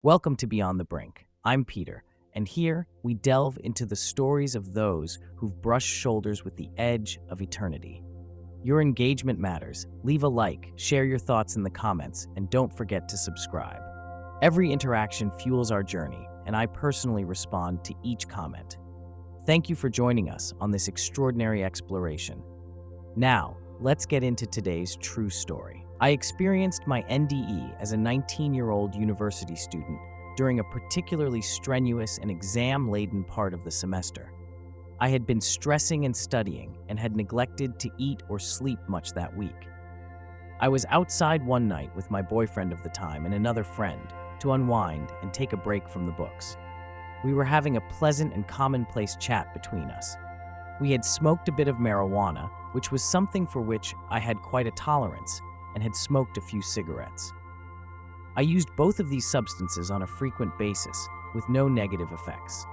Welcome to Beyond the Brink. I'm Peter, and here we delve into the stories of those who've brushed shoulders with the edge of eternity. Your engagement matters. Leave a like, share your thoughts in the comments, and don't forget to subscribe. Every interaction fuels our journey, and I personally respond to each comment. Thank you for joining us on this extraordinary exploration. Now, let's get into today's true story. I experienced my NDE as a 19-year-old university student during a particularly strenuous and exam-laden part of the semester. I had been stressing and studying and had neglected to eat or sleep much that week. I was outside one night with my boyfriend of the time and another friend to unwind and take a break from the books. We were having a pleasant and commonplace chat between us. We had smoked a bit of marijuana, which was something for which I had quite a tolerance, and had smoked a few cigarettes. I used both of these substances on a frequent basis, with no negative effects.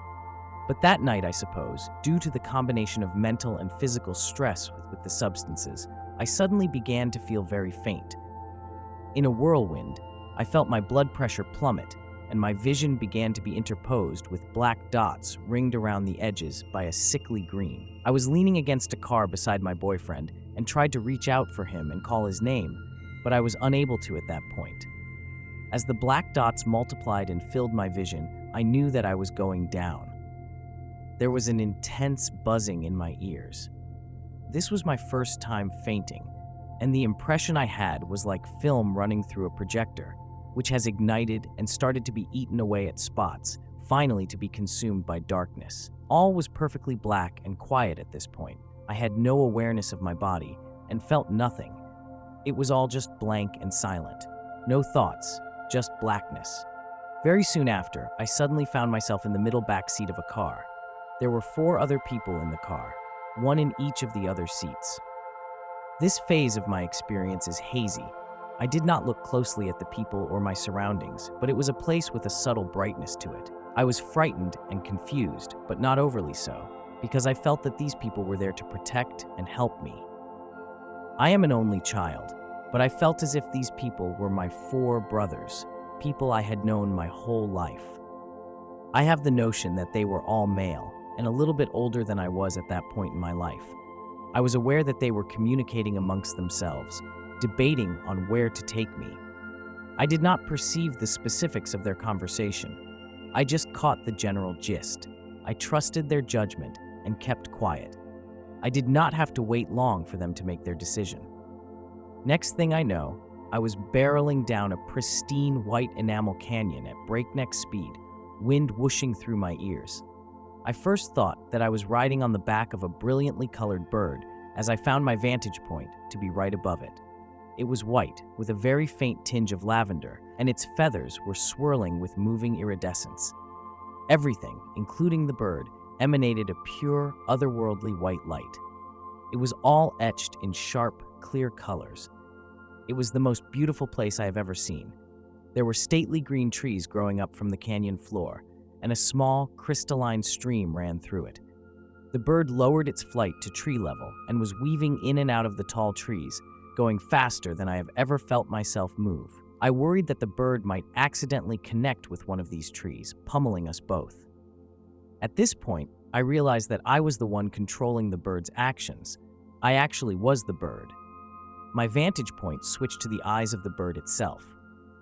But that night, I suppose, due to the combination of mental and physical stress with the substances, I suddenly began to feel very faint. In a whirlwind, I felt my blood pressure plummet, and my vision began to be interposed with black dots ringed around the edges by a sickly green. I was leaning against a car beside my boyfriend and tried to reach out for him and call his name, but I was unable to at that point. As the black dots multiplied and filled my vision, I knew that I was going down. There was an intense buzzing in my ears. This was my first time fainting, and the impression I had was like film running through a projector, which has ignited and started to be eaten away at spots, finally to be consumed by darkness. All was perfectly black and quiet at this point. I had no awareness of my body and felt nothing. It was all just blank and silent. No thoughts, just blackness. Very soon after, I suddenly found myself in the middle back seat of a car. There were 4 other people in the car, one in each of the other seats. This phase of my experience is hazy. I did not look closely at the people or my surroundings, but it was a place with a subtle brightness to it. I was frightened and confused, but not overly so, because I felt that these people were there to protect and help me. I am an only child, but I felt as if these people were my 4 brothers, people I had known my whole life. I have the notion that they were all male and a little bit older than I was at that point in my life. I was aware that they were communicating amongst themselves, debating on where to take me. I did not perceive the specifics of their conversation. I just caught the general gist. I trusted their judgment and kept quiet. I did not have to wait long for them to make their decision. Next thing I know, I was barreling down a pristine white enamel canyon at breakneck speed, wind whooshing through my ears. I first thought that I was riding on the back of a brilliantly colored bird as I found my vantage point to be right above it. It was white, with a very faint tinge of lavender, and its feathers were swirling with moving iridescence. Everything, including the bird, emanated a pure, otherworldly white light. It was all etched in sharp, clear colors. It was the most beautiful place I have ever seen. There were stately green trees growing up from the canyon floor, and a small, crystalline stream ran through it. The bird lowered its flight to tree level and was weaving in and out of the tall trees, going faster than I have ever felt myself move. I worried that the bird might accidentally connect with one of these trees, pummeling us both. At this point, I realized that I was the one controlling the bird's actions. I actually was the bird. My vantage point switched to the eyes of the bird itself.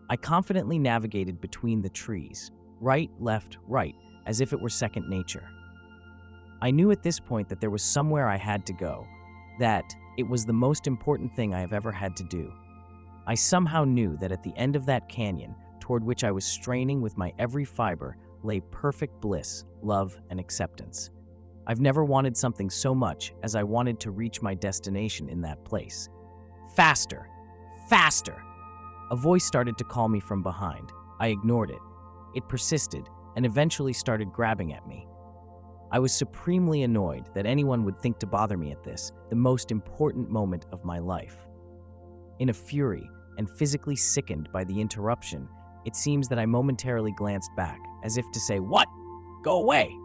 I confidently navigated between the trees, right, left, right, as if it were second nature. I knew at this point that there was somewhere I had to go, that it was the most important thing I have ever had to do. I somehow knew that at the end of that canyon, toward which I was straining with my every fiber, lay perfect bliss, love, and acceptance. I've never wanted something so much as I wanted to reach my destination in that place. Faster! Faster! A voice started to call me from behind. I ignored it. It persisted and eventually started grabbing at me. I was supremely annoyed that anyone would think to bother me at this, the most important moment of my life. In a fury and physically sickened by the interruption, it seems that I momentarily glanced back, as if to say, "What? Go away!"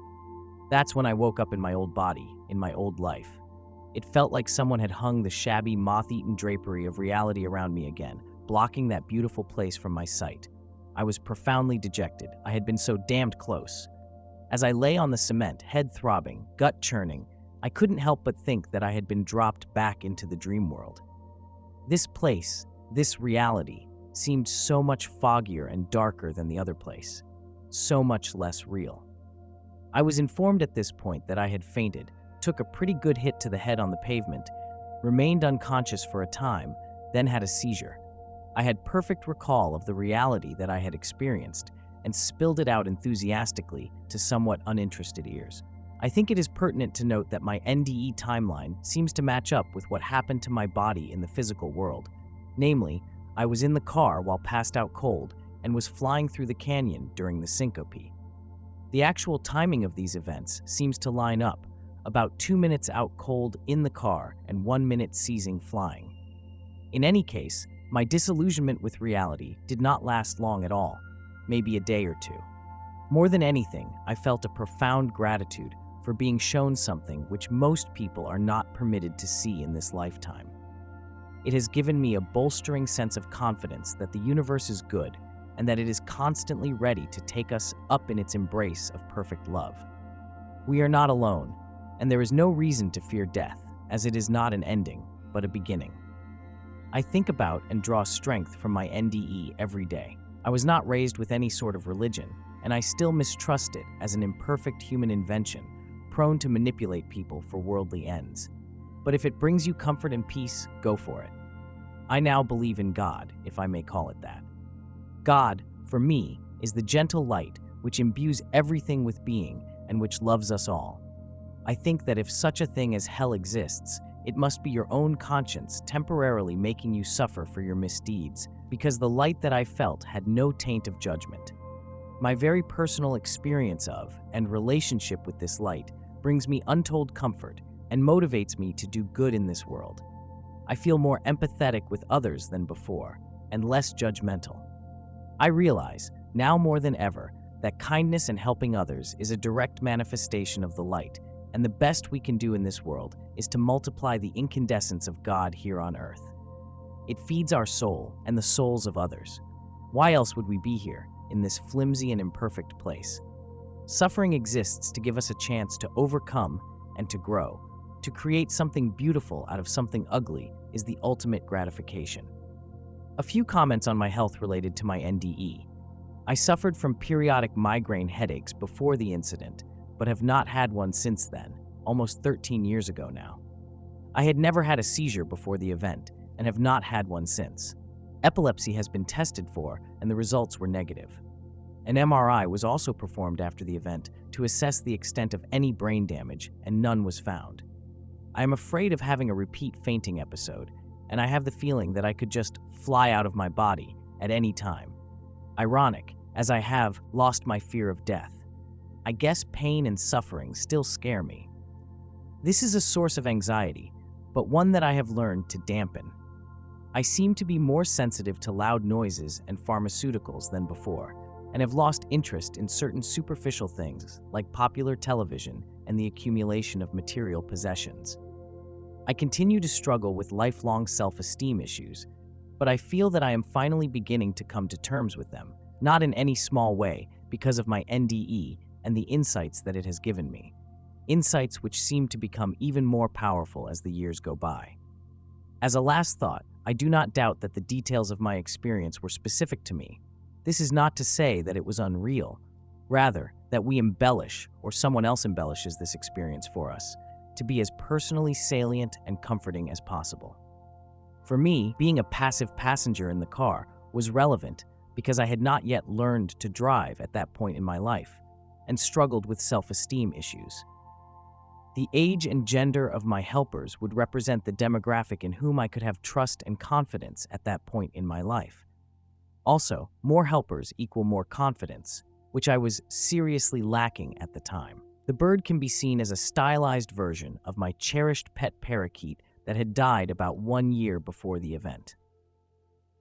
That's when I woke up in my old body, in my old life. It felt like someone had hung the shabby, moth-eaten drapery of reality around me again, blocking that beautiful place from my sight. I was profoundly dejected. I had been so damned close. As I lay on the cement, head throbbing, gut churning, I couldn't help but think that I had been dropped back into the dream world. This place, this reality, seemed so much foggier and darker than the other place, so much less real. I was informed at this point that I had fainted, took a pretty good hit to the head on the pavement, remained unconscious for a time, then had a seizure. I had perfect recall of the reality that I had experienced and spilled it out enthusiastically to somewhat uninterested ears. I think it is pertinent to note that my NDE timeline seems to match up with what happened to my body in the physical world. Namely, I was in the car while passed out cold and was flying through the canyon during the syncope. The actual timing of these events seems to line up, about 2 minutes out cold in the car and 1 minute seizing flying. In any case, my disillusionment with reality did not last long at all, maybe a day or two. More than anything, I felt a profound gratitude for being shown something which most people are not permitted to see in this lifetime. It has given me a bolstering sense of confidence that the universe is good and that it is constantly ready to take us up in its embrace of perfect love. We are not alone, and there is no reason to fear death, as it is not an ending, but a beginning. I think about and draw strength from my NDE every day. I was not raised with any sort of religion, and I still mistrust it as an imperfect human invention, prone to manipulate people for worldly ends. But if it brings you comfort and peace, go for it. I now believe in God, if I may call it that. God, for me, is the gentle light which imbues everything with being and which loves us all. I think that if such a thing as hell exists, it must be your own conscience temporarily making you suffer for your misdeeds, because the light that I felt had no taint of judgment. My very personal experience of and relationship with this light brings me untold comfort and motivates me to do good in this world. I feel more empathetic with others than before, and less judgmental. I realize, now more than ever, that kindness and helping others is a direct manifestation of the light, and the best we can do in this world is to multiply the incandescence of God here on earth. It feeds our soul and the souls of others. Why else would we be here, in this flimsy and imperfect place? Suffering exists to give us a chance to overcome and to grow. To create something beautiful out of something ugly is the ultimate gratification. A few comments on my health related to my NDE. I suffered from periodic migraine headaches before the incident, but have not had one since then, almost 13 years ago now. I had never had a seizure before the event and have not had one since. Epilepsy has been tested for, and the results were negative. An MRI was also performed after the event to assess the extent of any brain damage, and none was found. I am afraid of having a repeat fainting episode, and I have the feeling that I could just fly out of my body at any time. Ironic, as I have lost my fear of death. I guess pain and suffering still scare me. This is a source of anxiety, but one that I have learned to dampen. I seem to be more sensitive to loud noises and pharmaceuticals than before, and have lost interest in certain superficial things like popular television and the accumulation of material possessions. I continue to struggle with lifelong self-esteem issues, but I feel that I am finally beginning to come to terms with them, not in any small way, because of my NDE and the insights that it has given me. Insights which seem to become even more powerful as the years go by. As a last thought, I do not doubt that the details of my experience were specific to me. This is not to say that it was unreal, rather that we embellish, or someone else embellishes this experience for us, to be as personally salient and comforting as possible. For me, being a passive passenger in the car was relevant because I had not yet learned to drive at that point in my life and struggled with self-esteem issues. The age and gender of my helpers would represent the demographic in whom I could have trust and confidence at that point in my life. Also, more helpers equal more confidence, which I was seriously lacking at the time. The bird can be seen as a stylized version of my cherished pet parakeet that had died about 1 year before the event.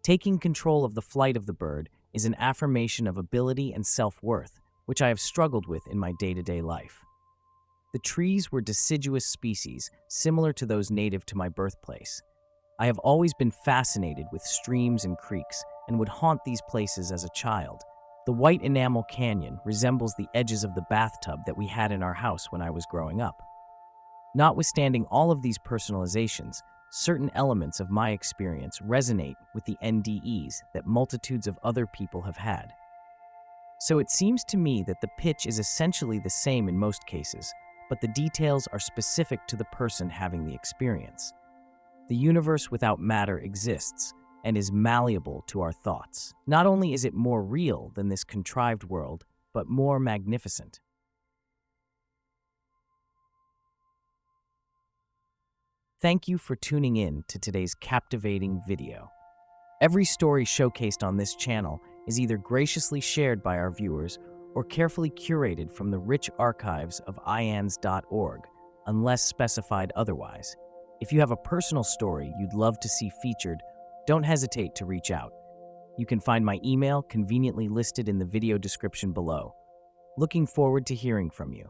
Taking control of the flight of the bird is an affirmation of ability and self-worth, which I have struggled with in my day-to-day life. The trees were deciduous species similar to those native to my birthplace. I have always been fascinated with streams and creeks and would haunt these places as a child, The white enamel canyon resembles the edges of the bathtub that we had in our house when I was growing up. Notwithstanding all of these personalizations, certain elements of my experience resonate with the NDEs that multitudes of other people have had. So it seems to me that the pitch is essentially the same in most cases, but the details are specific to the person having the experience. The universe without matter exists and is malleable to our thoughts. Not only is it more real than this contrived world, but more magnificent. Thank you for tuning in to today's captivating video. Every story showcased on this channel is either graciously shared by our viewers or carefully curated from the rich archives of ians.org, unless specified otherwise. If you have a personal story you'd love to see featured, don't hesitate to reach out. You can find my email conveniently listed in the video description below. Looking forward to hearing from you.